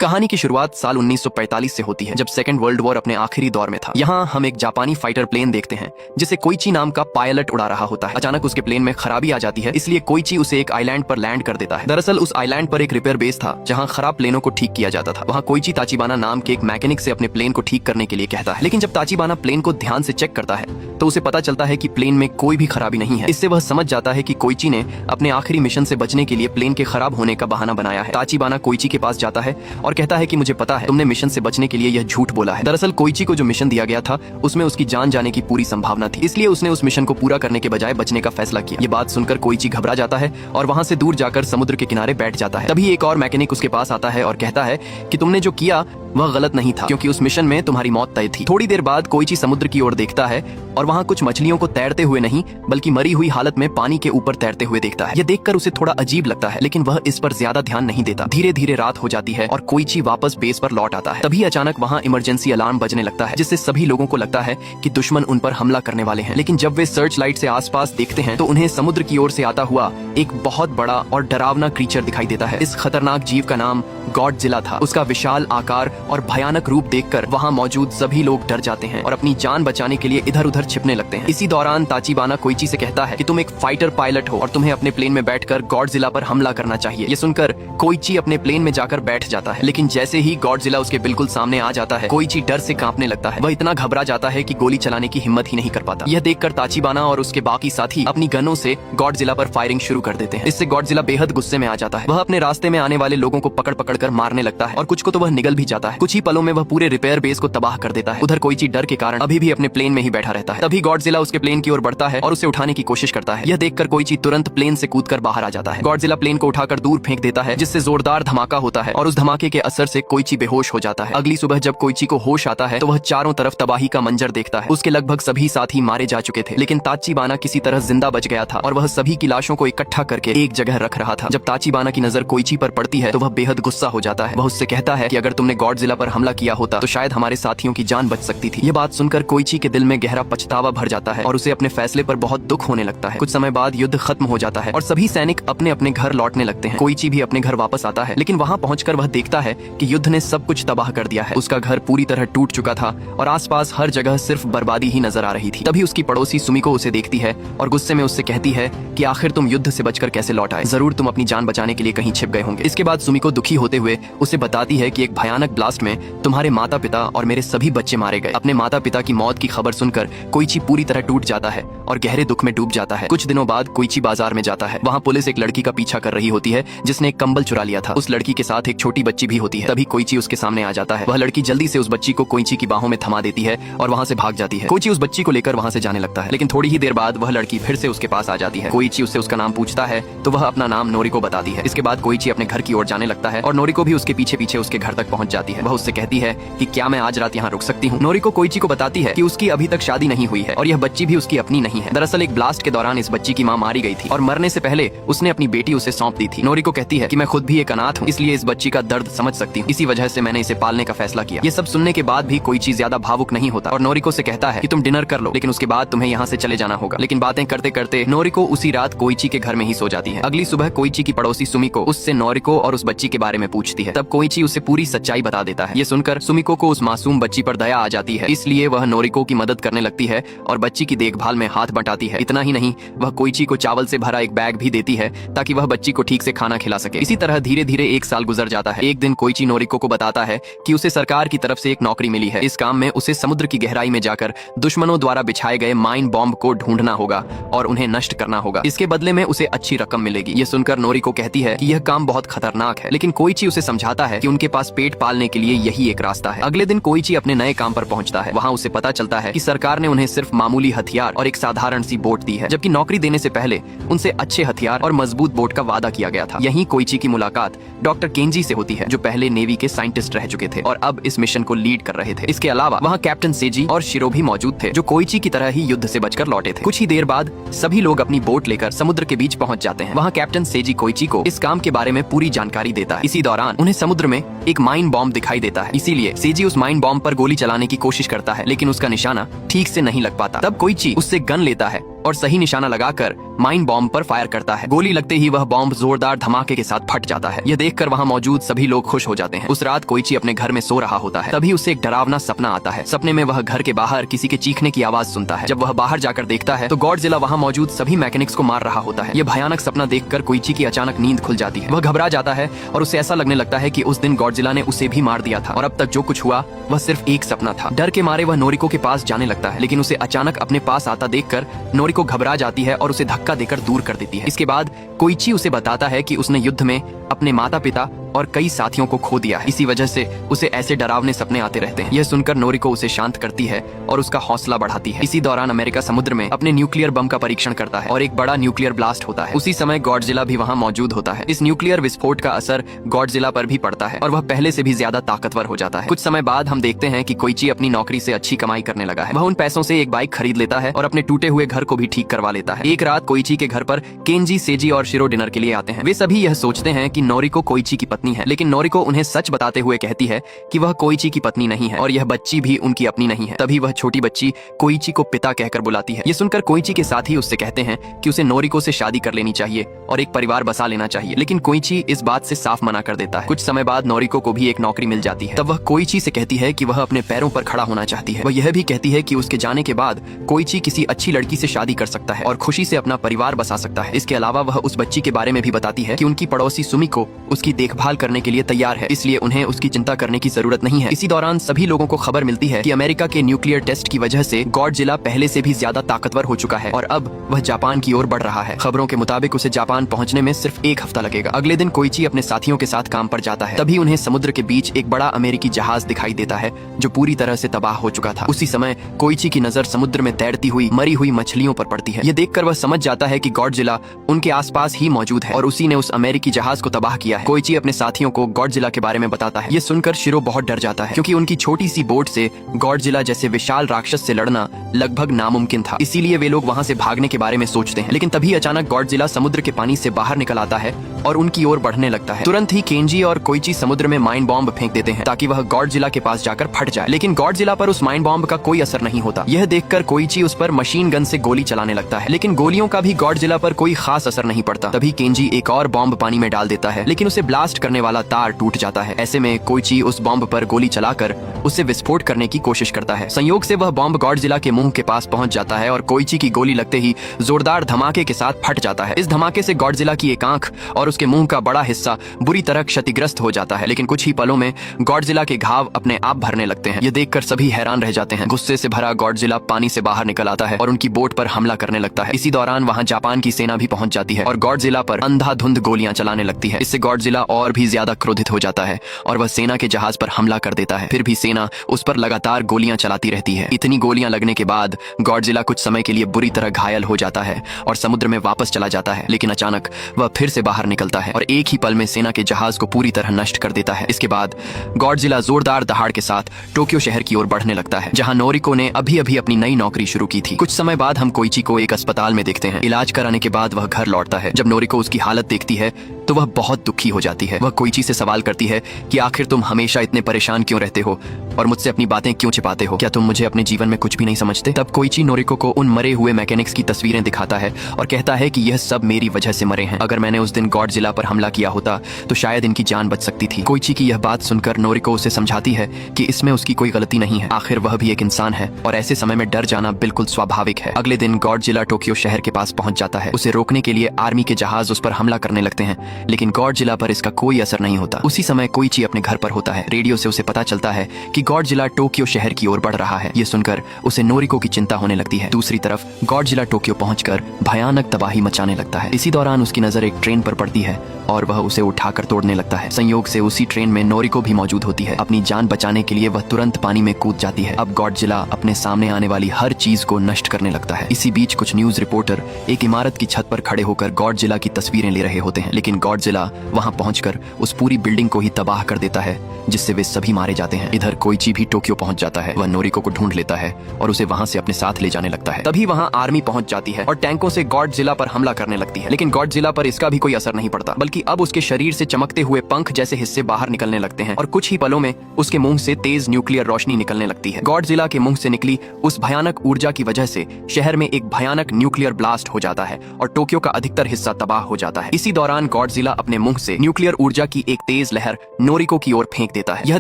कहानी की शुरुआत साल 1945 से होती है, जब सेकेंड वर्ल्ड वॉर अपने आखिरी दौर में था। यहाँ हम एक जापानी फाइटर प्लेन देखते हैं जिसे कोइची नाम का पायलट उड़ा रहा होता है। अचानक उसके प्लेन में खराबी आ जाती है, इसलिए कोइची उसे एक आइलैंड पर लैंड कर देता है। दरअसल उस आइलैंड पर एक रिपेयर बेस था जहाँ खराब प्लेनों को ठीक किया जाता था। वहाँ कोइची ताचिबाना नाम के एक मैकेनिक से अपने प्लेन को ठीक करने के लिए कहता है, लेकिन जब ताचिबाना प्लेन को ध्यान से चेक करता है तो उसे पता चलता है कि प्लेन में कोई भी खराबी नहीं है। इससे वह समझ जाता है कि कोइची ने अपने आखिरी मिशन से बचने के लिए प्लेन के खराब होने का बहाना बनाया है। ताचिबाना कोइची के पास जाता है और कहता है कि मुझे पता है तुमने मिशन से बचने के लिए यह झूठ बोला है। दरअसल कोइची को जो मिशन दिया गया था उसमें उसकी जान जाने की पूरी संभावना थी, इसलिए उसने उस मिशन को पूरा करने के बजाय बचने का फैसला किया। ये बात सुनकर कोइची घबरा जाता है और वहां से दूर जाकर समुद्र के किनारे बैठ जाता है। तभी एक और मैकेनिक उसके पास आता है और कहता है कि तुमने जो किया वह गलत नहीं था, क्योंकि उस मिशन में तुम्हारी मौत तय थी। थोड़ी देर बाद कोइची समुद्र की ओर देखता है और वहाँ कुछ मछलियों को तैरते हुए नहीं बल्कि मरी हुई हालत में पानी के ऊपर तैरते हुए देखता है। यह देखकर उसे थोड़ा अजीब लगता है, लेकिन वह इस पर ज्यादा ध्यान नहीं देता। धीरे धीरे रात हो जाती है और कोइची वापस बेस पर लौट आता है। तभी अचानक वहाँ इमरजेंसी अलार्म बजने लगता है, जिससे सभी लोगों को लगता है कि दुश्मन उन पर हमला करने वाले हैं। लेकिन जब वे सर्च लाइट से आसपास देखते हैं तो उन्हें समुद्र की ओर से आता हुआ एक बहुत बड़ा और डरावना क्रीचर दिखाई देता है। इस खतरनाक जीव का नाम गॉडजिला था। उसका विशाल आकार और भयानक रूप देखकर वहाँ मौजूद सभी लोग डर जाते हैं और अपनी जान बचाने के लिए इधर उधर छिपने लगते हैं। इसी दौरान ताचिबाना कोइची से कहता है कि तुम एक फाइटर पायलट हो और तुम्हें अपने प्लेन में बैठकर गॉडजिला पर हमला करना चाहिए। ये सुनकर कोइची अपने प्लेन में जाकर बैठ जाता है, लेकिन जैसे ही गॉडजिला उसके बिल्कुल सामने आ जाता है कोइची डर से कांपने लगता है। वह इतना घबरा जाता है कि गोली चलाने की हिम्मत ही नहीं कर पाता। यह देखकर ताचिबाना और उसके बाकी साथी अपनी गनों से गॉडजिला पर फायरिंग शुरू कर देते हैं। इससे गॉडजिला बेहद गुस्से में आ जाता है। वह अपने रास्ते में आने वाले लोगों को पकड़ पकड़ कर मारने लगता है और कुछ को तो वह निगल भी जाता है। कुछ ही पलों में वह पूरे रिपेयर बेस को तबाह कर देता है। उधर कोइची डर के कारण अभी भी अपने प्लेन में ही बैठा रहता है। तभी गॉडजिला उसके प्लेन की ओर बढ़ता है और उसे उठाने की कोशिश करता है। यह देखकर कोइची तुरंत प्लेन से कूदकर बाहर आ जाता है। गॉडजिला प्लेन को उठाकर दूर फेंक देता है, जिससे जोरदार धमाका होता है और उस धमाके के असर से कोइची बेहोश हो जाता है। अगली सुबह जब कोइची को होश आता है तो वह चारों तरफ तबाही का मंजर देखता है। उसके लगभग सभी साथी मारे जा चुके थे, लेकिन ताचिबाना किसी तरह जिंदा बच गया था और वह सभी की लाशों को इकट्ठा करके एक जगह रख रहा था। जब ताचिबाना की नजर कोइची पर पड़ती है तो वह बेहद गुस्सा हो जाता है। वह उससे कहता है कि अगर तुमने गॉडजिला पर हमला किया होता तो शायद हमारे साथियों की जान बच सकती थी। यह बात सुनकर कोइची के दिल में गहरा पछतावा भर जाता है और उसे अपने फैसले पर बहुत दुख होने लगता है। कुछ समय बाद युद्ध खत्म हो जाता है और सभी सैनिक अपने अपने घर लौटने लगते हैं। कोइची भी अपने घर वापस आता है, लेकिन वहाँ पहुंचकर वह देखता है कि युद्ध ने सब कुछ तबाह कर दिया है। उसका घर पूरी तरह टूट चुका था और आसपास हर जगह सिर्फ बर्बादी ही नजर आ रही थी। तभी उसकी पड़ोसी सुमिको उसे देखती है और गुस्से में उससे कहती है कि आखिर तुम युद्ध से बचकर कैसे लौट आए? जरूर तुम अपनी जान बचाने के लिए कहीं छिप गए होंगे। इसके बाद सुमिको दुखी होते हुए उसे बताती है कि एक भयानक ब्लास्ट में तुम्हारे माता पिता और मेरे सभी बच्चे मारे गए। अपने माता पिता की मौत की खबर सुनकर कोइची पूरी तरह टूट जाता है और गहरे दुख में डूब जाता है। कुछ दिनों बाद कोइची बाजार में जाता है। वहाँ पुलिस एक लड़की का पीछा कर रही होती है जिसने एक कंबल चुरा लिया था। उस लड़की के साथ एक छोटी बच्ची भी होती है। तभी कोइची उसके सामने आ जाता है। वह लड़की जल्दी से उस बच्ची को कोइची की बाहों में थमा देती है और वहाँ से भाग जाती है। कोइची उस बच्ची को लेकर वहाँ से जाने लगता है, लेकिन थोड़ी ही देर बाद वह लड़की फिर से उसके पास आ जाती है। कोइची उससे उसका नाम पूछता है तो वह अपना नाम नोरिको बताती है। इसके बाद कोइची अपने घर की ओर जाने लगता है और नोरिको भी उसके पीछे पीछे उसके घर तक पहुँच जाती है। वह उससे कहती है कि क्या मैं आज रात यहाँ रुक सकती हूँ? नोरिको कोइची को बताती है कि उसकी अभी तक शादी नहीं हुई है और यह बच्ची भी उसकी अपनी नहीं है। दरअसल एक ब्लास्ट के दौरान इस बच्ची की माँ मारी गई थी और मरने से पहले उसने अपनी बेटी उसे सौंप दी थी। नोरिको कहती है कि मैं खुद भी एक अनाथ हूँ, इसलिए इस बच्ची का दर्द समझ सकती हूँ। इसी वजह से मैंने इसे पालने का फैसला किया। ये सब सुनने के बाद भी कोइची ज्यादा भावुक नहीं होता और नोरिको से कहता है कि तुम डिनर कर लो, लेकिन उसके बाद तुम्हें यहाँ से चले जाना होगा। लेकिन बातें करते करते नोरिको उसी रात कोइची के घर में ही सो जाती है। अगली सुबह कोइची की पड़ोसी सुमिको उससे नोरिको और उस बच्ची के बारे में पूछती है। तब कोइची उसे पूरी सच्चाई बता देता है। ये सुनकर सुमिको को उस मासूम बच्ची पर दया आ जाती है, इसलिए वह नोरिको की मदद करने लगती है और बच्ची की देखभाल में हाथ बटाती है। इतना ही नहीं, वह कोइची को चावल से भरा एक बैग भी देती है ताकि वह बच्ची को ठीक से खाना खिला सके। इसी तरह धीरे धीरे एक साल गुजर जाता है। एक दिन कोइची नोरिको को बताता है कि उसे सरकार की तरफ से एक नौकरी मिली है। इस काम में उसे समुद्र की गहराई में जाकर दुश्मनों द्वारा बिछाए गए माइन बॉम्ब को ढूंढना होगा और उन्हें नष्ट करना होगा। इसके बदले में उसे अच्छी रकम मिलेगी। ये सुनकर नोरिको कहती है कि यह काम बहुत खतरनाक है, लेकिन कोइची उसे समझाता है कि उनके पास पेट पालने के लिए यही एक रास्ता है। अगले दिन कोइची अपने नए काम पर पहुंचता है। वहाँ उसे पता चलता है कि सरकार ने उन्हें सिर्फ मामूली हथियार और एक साधारण सी बोट दी है, जबकि नौकरी देने से पहले उनसे अच्छे हथियार और मजबूत बोट का वादा किया गया था। यहीं कोइची की मुलाकात डॉक्टर केंजी से होती है, जो पहले नेवी के साइंटिस्ट रह चुके थे और अब इस मिशन को लीड कर रहे थे। इसके अलावा वहाँ कैप्टन सेजी और शिरो भी मौजूद थे, जो कोइची की तरह ही युद्ध से बचकर लौटे थे। कुछ ही देर बाद सभी लोग अपनी बोट लेकर समुद्र के बीच पहुंच जाते हैं। वहाँ कैप्टन सेजी कोइची को इस काम के बारे में पूरी जानकारी देता है। इसी दौरान उन्हें समुद्र में एक माइन बॉम्ब दिखाई देता है, इसीलिए सेजी उस माइन बॉम्ब पर गोली चलाने की कोशिश करता है, लेकिन उसका निशाना ठीक से नहीं लग पाता। तब कोइची उससे गन लेता है और सही निशाना लगाकर माइन बॉम्ब पर फायर करता है। गोली लगते ही वह बॉम्ब जोरदार धमाके के साथ फट जाता है। यह देखकर वहाँ मौजूद सभी लोग खुश हो जाते हैं। उस रात कोइची अपने घर में सो रहा होता है, तभी उसे एक डरावना सपना आता है। सपने में वह घर के बाहर किसी के चीखने की आवाज सुनता है। जब वह बाहर जाकर देखता है तो गॉडजिला वहाँ मौजूद सभी मैकेनिक्स को मार रहा होता है। यह भयानक सपना देखकर कोइची की अचानक नींद खुल जाती है। वह घबरा जाता है और उसे ऐसा लगने लगता है कि उस दिन गॉडजिला ने उसे भी मार दिया था और अब तक जो कुछ हुआ वह सिर्फ एक सपना था। डर के मारे वह नोरिको के पास जाने लगता है, लेकिन उसे अचानक अपने पास आता देखकर नोरिको घबरा जाती है और उसे धक्का देकर दूर कर देती है। इसके बाद कोइची उसे बताता है कि उसने युद्ध में अपने माता पिता और कई साथियों को खो दिया है, इसी वजह से उसे ऐसे डरावने सपने आते रहते हैं। यह सुनकर नोरिको उसे शांत करती है और उसका हौसला बढ़ाती है। इसी दौरान अमेरिका समुद्र में अपने न्यूक्लियर बम का परीक्षण करता है और एक बड़ा न्यूक्लियर ब्लास्ट होता है। उसी समय गॉडजिला भी वहाँ मौजूद होता है। इस न्यूक्लियर विस्फोट का असर गॉडजिला पर भी पड़ता है और वह पहले से भी ज्यादा ताकतवर हो जाता है। कुछ समय बाद हम देखते हैं कि कोइची अपनी नौकरी से अच्छी कमाई करने लगा है। वह उन पैसों से एक बाइक खरीद लेता है और अपने टूटे हुए घर को भी ठीक करवा लेता है। एक रात कोइची के घर पर केंजी, सेजी और शिरो डिनर के लिए आते हैं। वे सभी यह सोचते हैं कि नोरिको कोइची की पत्नी है, लेकिन नोरिको उन्हें सच बताते हुए कहती है कि वह कोइची की पत्नी नहीं है और यह बच्ची भी उनकी अपनी नहीं है। तभी वह छोटी बच्ची कोइची को पिता कहकर बुलाती है। ये सुनकर कोइची के साथी उससे कहते हैं कि उसे नोरिको से शादी कर लेनी चाहिए और एक परिवार बसा लेना चाहिए, लेकिन कोइची इस बात से साफ मना कर देता है। कुछ समय बाद नोरिको को भी एक नौकरी मिल जाती है। तब वह कोइची से कहती है कि वह अपने पैरों पर खड़ा होना चाहती है। वह यह भी कहती है कि उसके जाने के बाद कोइची किसी अच्छी लड़की से शादी कर सकता है और खुशी से अपना परिवार बसा सकता है। इसके अलावा वह उस बच्ची के बारे में भी बताती है कि उनकी पड़ोसी सुमिको उसकी देखभाल करने के लिए तैयार है, इसलिए उन्हें उसकी चिंता करने की जरूरत नहीं है। इसी दौरान सभी लोगों को खबर मिलती है कि अमेरिका के न्यूक्लियर टेस्ट की वजह से गॉडजिला पहले से भी ज्यादा ताकतवर हो चुका है और अब वह जापान की ओर बढ़ रहा है। खबरों के मुताबिक उसे जापान पहुंचने में सिर्फ एक हफ्ता लगेगा। अगले दिन कोइची अपने साथियों के साथ काम पर जाता है। तभी उन्हें समुद्र के बीच एक बड़ा अमेरिकी जहाज दिखाई देता है जो पूरी तरह से तबाह हो चुका था। उसी समय कोइची की नजर समुद्र में तैरती हुई मरी हुई मछलियों पर पड़ती है। यह देखकर वह समझ जाता है कि गॉडजिला उनके आसपास ही मौजूद है और उसी ने उस अमेरिकी जहाज को तबाह किया है। कोइची अपने साथियों को गॉडजिला के बारे में बताता है। ये सुनकर शिरो बहुत डर जाता है, क्योंकि उनकी छोटी सी बोट से गॉडजिला जैसे विशाल राक्षस से लड़ना लगभग नामुमकिन था। इसीलिए वे लोग वहां से भागने के बारे में सोचते हैं, लेकिन तभी अचानक गॉडजिला समुद्र के पानी से बाहर निकल आता है और उनकी ओर बढ़ने लगता है। तुरंत ही केंजी और कोइची समुद्र में माइन बॉम्ब फेंक देते हैं ताकि वह गॉडजिला के पास जाकर फट जाए, लेकिन गॉडजिला पर उस माइन बॉम्ब का कोई असर नहीं होता। यह देखकर कोइची उस पर मशीन गन से गोली चलाने लगता है, लेकिन गोलियों का भी गॉडजिला पर कोई खास असर नहीं पड़ता। तभी केंजी एक और बॉम्ब पानी में डाल देता है, लेकिन उसे ब्लास्ट करने वाला तार टूट जाता है। ऐसे में कोइची उस बॉम्ब पर गोली चलाकर उसे विस्फोट करने की कोशिश करता है। संयोग से वह बॉम्ब गॉडजिला के मुंह के पास पहुंच जाता है और कोइची की गोली लगते ही जोरदार धमाके के साथ फट जाता है। इस धमाके से गॉडजिला की एक आंख और उसके मुंह का बड़ा हिस्सा बुरी तरह क्षतिग्रस्त हो जाता है, लेकिन कुछ ही पलों में गॉडजिला के घाव अपने आप भरने लगते हैं। यह देखकर सभी हैरान रह जाते हैं। गुस्से से भरा गॉडजिला पानी से बाहर निकल आता है और उनकी बोट पर हमला करने लगता है। इसी दौरान वहां जापान की सेना भी पहुंच जाती है और गॉडजिला पर अंधाधुंध गोलियां चलाने लगती है। इससे गॉडजिला और भी ज्यादा क्रोधित हो जाता है और वह सेना के जहाज पर हमला कर देता है। फिर भी सेना उस पर लगातार गोलियां चलाती रहती है। इतनी गोलियां लगने के बाद गॉडजिला कुछ समय के लिए बुरी तरह घायल हो जाता है और समुद्र में वापस चला जाता है, लेकिन अचानक वह फिर से बाहर निकलता है और एक ही पल में सेना के जहाज को पूरी तरह नष्ट कर देता है। इसके बाद गॉडजिला जोरदार दहाड़ के साथ टोक्यो शहर की ओर बढ़ने लगता है, जहां नोरिको ने अभी अभी अपनी नई नौकरी शुरू की थी। कुछ समय बाद हम कोइची को एक अस्पताल में देखते हैं। इलाज कराने के बाद वह घर लौटता है। जब नोरिको उसकी हालत देखती है तो वह बहुत दुखी हो जाती है। वह कोइची से सवाल करती है कि आखिर तुम हमेशा इतने परेशान क्यों रहते हो और मुझसे अपनी बातें क्यों छिपाते हो? क्या तुम मुझे अपने जीवन में कुछ भी नहीं समझते? तब कोइची नोरिको को उन मरे हुए मैकेनिक्स की तस्वीरें दिखाता है और कहता है कि यह सब मेरी वजह से मरे हैं। अगर मैंने उस दिन गॉडजिला पर हमला किया होता तो शायद इनकी जान बच सकती थी। कोइची की यह बात सुनकर नोरिको उसे समझाती है कि इसमें उसकी कोई गलती नहीं है, आखिर वह भी एक इंसान है और ऐसे समय में डर जाना बिल्कुल स्वाभाविक है। अगले दिन गॉडजिला टोक्यो शहर के पास पहुंच जाता है। उसे रोकने के लिए आर्मी के जहाज उस पर हमला करने लगते हैं, लेकिन गॉडजिला पर इसका कोई असर नहीं होता। उसी समय कोइची अपने घर पर होता है। रेडियो से उसे पता चलता है कि गॉडजिला टोक्यो शहर की ओर बढ़ रहा है। ये सुनकर उसे नोरिको की चिंता होने लगती है। दूसरी तरफ गॉडजिला टोक्यो पहुंचकर भयानक तबाही मचाने लगता है। इसी दौरान उसकी नजर एक ट्रेन पर पड़ती है और वह उसे उठाकर तोड़ने लगता है। संयोग से उसी ट्रेन में नोरिको भी मौजूद होती है। अपनी जान बचाने के लिए वह तुरंत पानी में कूद जाती है। अब गॉडजिला अपने सामने आने वाली हर चीज को नष्ट करने लगता है। इसी बीच कुछ न्यूज रिपोर्टर एक इमारत की छत पर खड़े होकर गॉडजिला की तस्वीरें ले रहे होते हैं, लेकिन गॉडजिला वहां पहुंचकर उस पूरी बिल्डिंग को ही तबाह कर देता है, जिससे वे सभी मारे जाते हैं। इधर कोइची भी टोक्यो पहुंच जाता है। वह नोरिको को ढूंढ लेता है और उसे वहां से अपने साथ ले जाने लगता है। तभी वहां आर्मी पहुंच जाती है और टैंकों से गॉडजिला पर हमला करने लगती है, लेकिन गॉडजिला पर इसका भी कोई असर नहीं पड़ता, बल्कि क्योंकि अब उसके शरीर से चमकते हुए पंख जैसे हिस्से बाहर निकलने लगते हैं और कुछ ही पलों में उसके मुंह से तेज न्यूक्लियर रोशनी निकलने लगती है। गॉडजिला के मुंह से निकली उस भयानक ऊर्जा की वजह से शहर में एक भयानक न्यूक्लियर ब्लास्ट हो जाता है और टोक्यो का अधिकतर हिस्सा तबाह हो जाता है। इसी दौरान गॉडजिला अपने मुंह से न्यूक्लियर ऊर्जा की एक तेज लहर नोरिको की ओर फेंक देता है। यह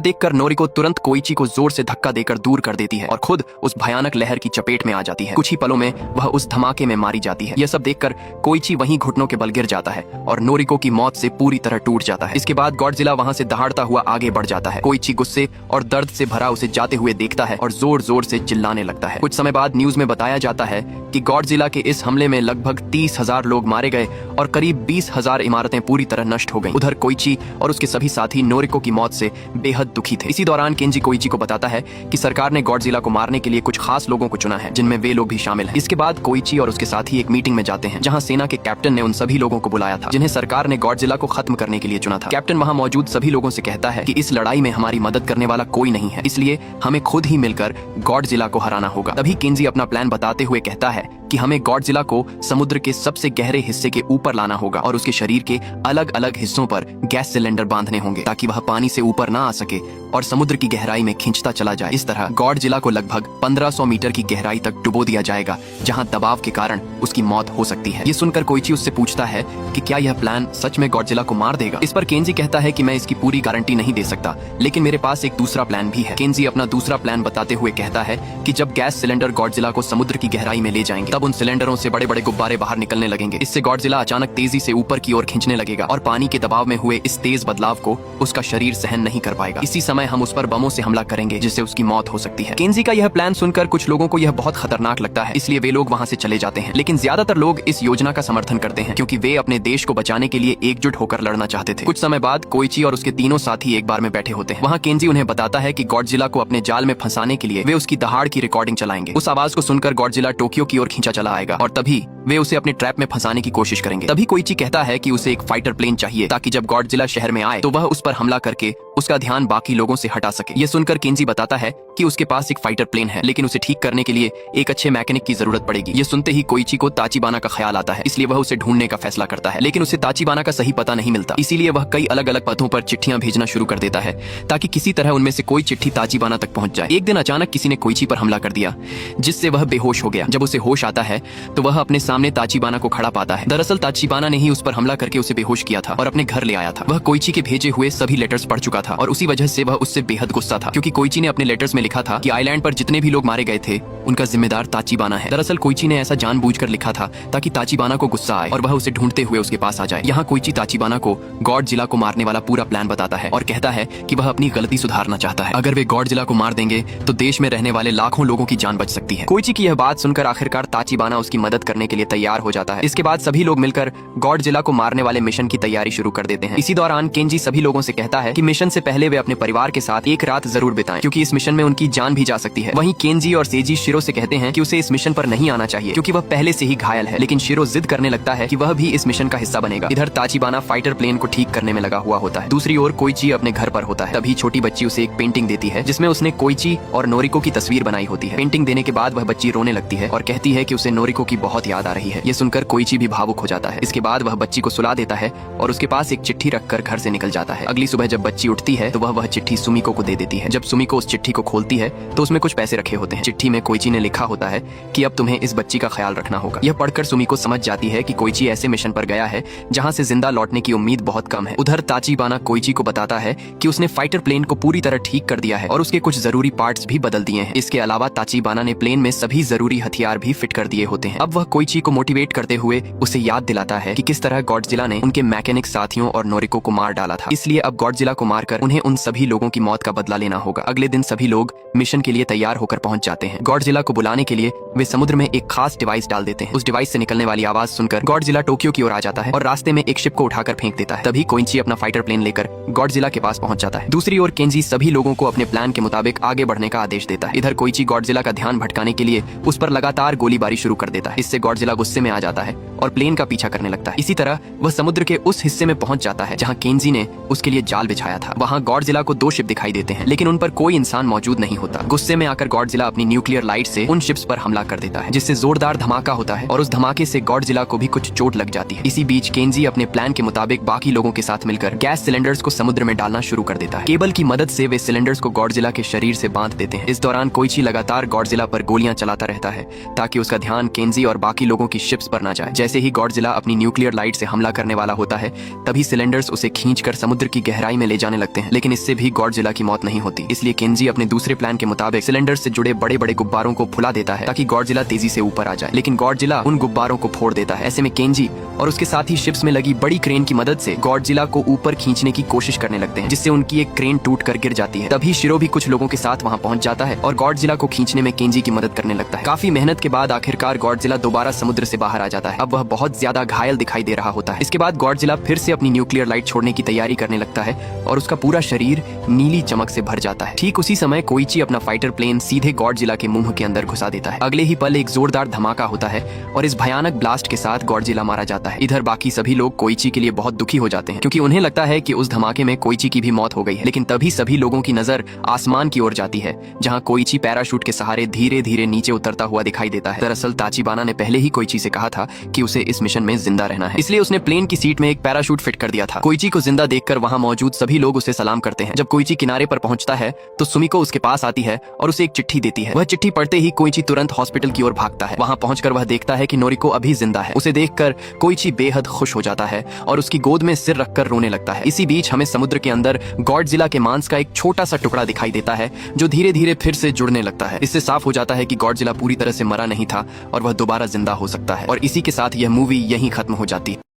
देखकर नोरिको तुरंत कोइची को जोर से धक्का देकर दूर कर देती है और खुद उस भयानक लहर की चपेट में आ जाती है। कुछ ही पलों में वह उस धमाके में मारी जाती है। यह सब देखकर कोइची वहीं घुटनों के बल गिर जाता है और नोरिको की मौत से पूरी तरह टूट जाता है। इसके बाद गॉडजिला वहां से दहाड़ता हुआ आगे बढ़ जाता है। कोइची गुस्से और दर्द से भरा उसे जाते हुए देखता है और जोर जोर से चिल्लाने लगता है। कुछ समय बाद न्यूज में बताया जाता है कि गॉडजिला के इस हमले में लगभग 30,000 लोग मारे गए और करीब 20,000 इमारतें पूरी तरह नष्ट हो गईं। उधर कोइची और उसके सभी साथी नोरिको की मौत से बेहद दुखी थे। इसी दौरान केंजी कोइची को बताता है कि सरकार ने गॉडजिला को मारने के लिए कुछ खास लोगों को चुना है, जिनमें वे लोग भी शामिल हैं। इसके बाद कोइची और उसके साथी एक मीटिंग में जाते हैं जहां सेना के कैप्टन ने उन सभी लोगों को बुलाया था जिन्हें सरकार ने गॉडजिला को खत्म करने के लिए चुना था। कैप्टन वहां मौजूद सभी लोगों से कहता है कि इस लड़ाई में हमारी मदद करने वाला कोई नहीं है, इसलिए हमें खुद ही मिलकर गॉडजिला को हराना होगा। तभी केंजी अपना प्लान बताते हुए कहता है कि हमें गॉडजिला को समुद्र के सबसे गहरे हिस्से के ऊपर लाना होगा और उसके शरीर के अलग अलग हिस्सों पर गैस सिलेंडर बांधने होंगे ताकि वह पानी से ऊपर ना आ सके और समुद्र की गहराई में खींचता चला जाए। इस तरह गॉडजिला को लगभग 1500 मीटर की गहराई तक डुबो दिया जाएगा जहां दबाव के कारण उसकी मौत हो सकती है। ये सुनकर कोइची उससे पूछता है कि क्या यह प्लान सच में गॉडजिला को मार देगा। इस पर केंजी कहता है कि मैं इसकी पूरी गारंटी नहीं दे सकता, लेकिन मेरे पास एक दूसरा प्लान भी है। केंजी अपना दूसरा प्लान बताते हुए कहता है कि जब गैस सिलेंडर गॉडजिला को समुद्र की गहराई में ले जाएंगे तब उन सिलेंडरों से बड़े बड़े गुब्बारे बाहर निकलने लगेंगे। इससे गॉडजिला अचानक तेजी से ऊपर की ओर खींचने लगेगा और पानी के दबाव में हुए इस तेज बदलाव को उसका शरीर सहन नहीं कर पाएगा। इसी समय हम उस पर बमों से हमला करेंगे जिससे उसकी मौत हो सकती है। केंजी का यह प्लान सुनकर कुछ लोगों को यह बहुत खतरनाक लगता है, इसलिए वे लोग वहां से चले जाते हैं। लेकिन ज्यादातर लोग इस योजना का समर्थन करते हैं क्योंकि वे अपने देश को बचाने के लिए एकजुट होकर लड़ना चाहते थे। कुछ समय बाद कोइची और उसके तीनों साथी एक बार में बैठे होते हैं। वहां केंजी उन्हें बताता है कि गॉडजिला को अपने जाल में फंसाने के लिए वे उसकी दहाड़ की रिकॉर्डिंग चलाएंगे। उस आवाज को सुनकर गॉडजिला टोक्यो की ओर खींचा चला आएगा और तभी वे उसे अपने ट्रैप में फंसाने की कोशिश करेंगे। तभी कोइची कहता है कि उसे एक फाइटर प्लेन चाहिए ताकि जब गॉडजिला शहर में आए तो वह उस पर हमला करके उसका ध्यान बाकी लोगों से हटा सके। यह सुनकर केंजी बताता है कि उसके पास एक फाइटर प्लेन है, लेकिन उसे ठीक करने के लिए एक अच्छे मैकेनिक की जरूरत पड़ेगी। ये सुनते ही कोइची को ताचिबाना का ख्याल आता है, इसलिए वह उसे ढूंढने का फैसला करता है। लेकिन उसे ताचिबाना का सही पता नहीं मिलता, इसीलिए वह कई अलग अलग पथों पर चिट्ठियां भेजना शुरू कर देता है ताकि किसी तरह उनमें से कोई चिट्ठी ताचिबाना तक पहुंच जाए। एक दिन अचानक किसी ने कोइची पर हमला कर दिया जिससे वह बेहोश हो गया। जब उसे होश आता है तो वह अपने सामने ताचिबाना को खड़ा पाता है। दरअसल ताचिबाना ने ही उस पर हमला करके उसे बेहोश किया था और अपने घर ले आया था। वह कोइची के भेजे हुए सभी लेटर्स पढ़ चुका था और उसी वजह से वह उससे बेहद गुस्सा था क्योंकि कोइची ने अपने लेटर्स में लिखा था कि आइलैंड पर जितने भी लोग मारे गए थे उनका जिम्मेदार ताचिबाना है। दरअसल कोइची ने ऐसा जानबूझकर लिखा था ताकि ताचिबाना को गुस्सा आए और वह उसे ढूंढते हुए उसके पास आ जाए। यहाँ कोइची ताचिबाना को गॉडजिला को मारने वाला पूरा प्लान बताता है और कहता है कि वह अपनी गलती सुधारना चाहता है। अगर वे गॉडजिला को मार देंगे तो देश में रहने वाले लाखों लोगों की जान बच सकती है। कोइची की यह बात सुनकर आखिरकार ताचिबाना उसकी मदद करने के लिए तैयार हो जाता है। इसके बाद सभी लोग मिलकर गॉडजिला को मारने वाले मिशन की तैयारी शुरू कर देते हैं। इसी दौरान केंजी सभी लोगों से कहता है कि मिशन से पहले वे अपने परिवार के साथ एक रात जरूर बिताएं क्योंकि इस मिशन में उनकी जान भी जा सकती है। वहीं केंजी और सेजी शिरो से कहते हैं कि उसे इस मिशन पर नहीं आना चाहिए क्योंकि वह पहले से ही घायल है, लेकिन शिरो जिद करने लगता है कि वह भी इस मिशन का हिस्सा बनेगा। इधर ताचिबाना फाइटर प्लेन को ठीक करने में लगा हुआ होता है। दूसरी ओर कोइची अपने घर पर होता है। तभी छोटी बच्ची उसे एक पेंटिंग देती है जिसमें उसने कोइची और नोरिको की तस्वीर बनाई होती है। पेंटिंग देने के बाद वह बच्ची रोने लगती है और कहती है कि उसे नोरिको की बहुत याद आ रही है। ये सुनकर कोइची भी भावुक हो जाता है। इसके बाद वह बच्ची को सुला देता है और उसके पास एक चिट्ठी रखकर घर से निकल जाता है। अगली सुबह जब बच्ची उठती है तो वह चिट्ठी सुमिको को दे देती है। जब सुमिको उस चिट्ठी को खोलती है तो उसमें कुछ पैसे रखे होते हैं। चिट्ठी में कोइची ने लिखा होता है कि अब तुम्हें इस बच्ची का ख्याल रखना होगा। यह पढ़कर सुमिको समझ जाती है कि कोइची ऐसे मिशन पर गया है जहां से जिंदा लौटने की उम्मीद बहुत कम है। उधर ताचिबाना कोइची को बताता है कि उसने फाइटर प्लेन को पूरी तरह ठीक कर दिया है और उसके कुछ जरूरी पार्ट्स भी बदल दिए हैं। इसके अलावा ताचिबाना ने प्लेन में सभी जरूरी हथियार भी फिट कर दिए होते हैं। अब वह कोइची को मोटिवेट करते हुए उसे याद दिलाता है कि किस तरह गॉडजिला ने उनके मैकेनिक साथियों और नोरिको को मार डाला था, इसलिए अब गॉडजिला को मारकर उन्हें उन सभी लोगों की मौत का बदला लेना होगा। अगले दिन सभी लोग मिशन के लिए तैयार होकर पहुंच जाते हैं। गॉडजिला को बुलाने के लिए वे समुद्र में एक खास डिवाइस डाल देते हैं। उस डिवाइस से निकलने वाली आवाज सुनकर गॉडजिला टोक्यो की ओर आ जाता है और रास्ते में एक शिप को उठाकर फेंक देता है। तभी कोइची अपना फाइटर प्लेन लेकर गॉडजिला के पास पहुंच जाता है। दूसरी ओर केंजी सभी लोगों को अपने प्लान के मुताबिक आगे बढ़ने का आदेश देता है। इधर कोइची गॉडजिला का ध्यान भटकाने के लिए उस पर लगातार गोलीबारी शुरू कर देता है। इससे गॉडजिला गॉडजिला गुस्से में आ जाता है और प्लेन का पीछा करने लगता है। इसी तरह वह समुद्र के उस हिस्से में पहुंच जाता है जहां केंजी ने उसके लिए जाल बिछाया था। वहां गॉडजिला को 2 शिप दिखाई देते हैं, लेकिन उन पर कोई इंसान मौजूद नहीं होता। गुस्से में आकर गॉडजिला अपनी न्यूक्लियर लाइट से उन शिप्स पर हमला कर देता है, जिससे जोरदार धमाका होता है और उस धमाके से गॉडजिला को भी कुछ चोट लग जाती है। इसी बीच केंजी अपने प्लान के मुताबिक बाकी लोगों के साथ मिलकर गैस सिलेंडर्स को समुद्र में डालना शुरू कर देता है। केबल की मदद से वे सिलेंडर्स को गॉडजिला के शरीर से बांध देते हैं। इस दौरान कोइची लगातार गॉडजिला पर गोलियां चलाता रहता है ताकि उसका ध्यान केंजी और बाकी लोगों की शिप्स पर न जाए। जैसे ही गॉडजिला अपनी न्यूक्लियर लाइट से हमला करने वाला होता है, तभी सिलेंडर्स उसे खींचकर समुद्र की गहराई में ले जाने लगते हैं, लेकिन इससे भी गॉडजिला की मौत नहीं होती। इसलिए केंजी अपने दूसरे प्लान के मुताबिक सिलेंडर्स से जुड़े बड़े बड़े गुब्बारों को फुला देता है ताकि गॉडजिला तेजी से ऊपर आ जाए, लेकिन गॉडजिला उन गुब्बारों को फोड़ देता है। ऐसे में केंजी और उसके साथी शिप्स में लगी बड़ी क्रेन की मदद से गॉडजिला को ऊपर खींचने की कोशिश करने लगते हैं, जिससे उनकी एक क्रेन टूट कर गिर जाती है। तभी शिरो भी कुछ लोगों के साथ वहां पहुंच जाता है और गॉडजिला को खींचने में केंजी की मदद करने लगता है। काफी मेहनत के बाद आखिरकार गॉडजिला दोबारा समुद्र से बाहर आ जाता है। अब वह बहुत ज्यादा घायल दिखाई दे रहा होता है। इसके बाद गॉडजिला फिर से अपनी न्यूक्लियर लाइट छोड़ने की तैयारी करने लगता है और उसका पूरा शरीर नीली चमक से भर जाता है। ठीक उसी समय कोइची अपना फाइटर प्लेन सीधे गॉडजिला के मुंह के अंदर घुसा देता है। अगले ही पल एक जोरदार धमाका होता है और इस भयानक ब्लास्ट के साथ गॉडजिला मारा जाता है। इधर बाकी सभी लोग कोइची के लिए बहुत दुखी हो जाते हैं, क्योंकि उन्हें लगता है कि उस धमाके में कोइची की भी मौत हो गई है। लेकिन तभी सभी लोगों की नजर आसमान की ओर जाती है, जहां कोइची पैराशूट के सहारे धीरे धीरे नीचे उतरता हुआ दिखाई देता है। दरअसल ताचिबाना ने पहले ही कोइची से कहा था कि उसे इस मिशन में जिंदा रहना है, इसलिए उसने प्लेन की सीट में एक पैराशूट फिट कर दिया था। कोइची को जिंदा देखकर वहां मौजूद सभी लोग उसे सलाम करते हैं। जब कोइची किनारे पर पहुंचता है तो सुमिको उसके पास आती है और उसे एक चिट्ठी देती है। वह चिट्ठी पढ़ते ही कोइची तुरंत हॉस्पिटल की ओर भागता है। वहां पहुंचकर वह देखता है कि नोरिको अभी जिंदा है। उसे देखकर कोइची बेहद खुश हो जाता है और उसकी गोद में सिर रखकर रोने लगता है। इसी बीच हमें समुद्र के अंदर गॉडजिला के मांस का एक छोटा सा टुकड़ा दिखाई देता है, जो धीरे धीरे फिर से जुड़ने लगता है। इससे साफ हो जाता है कि गॉडजिला पूरी तरह से मरा नहीं था और वह दोबारा जिंदा हो सकता है। और इसी के साथ यह मूवी यहीं खत्म हो जाती है।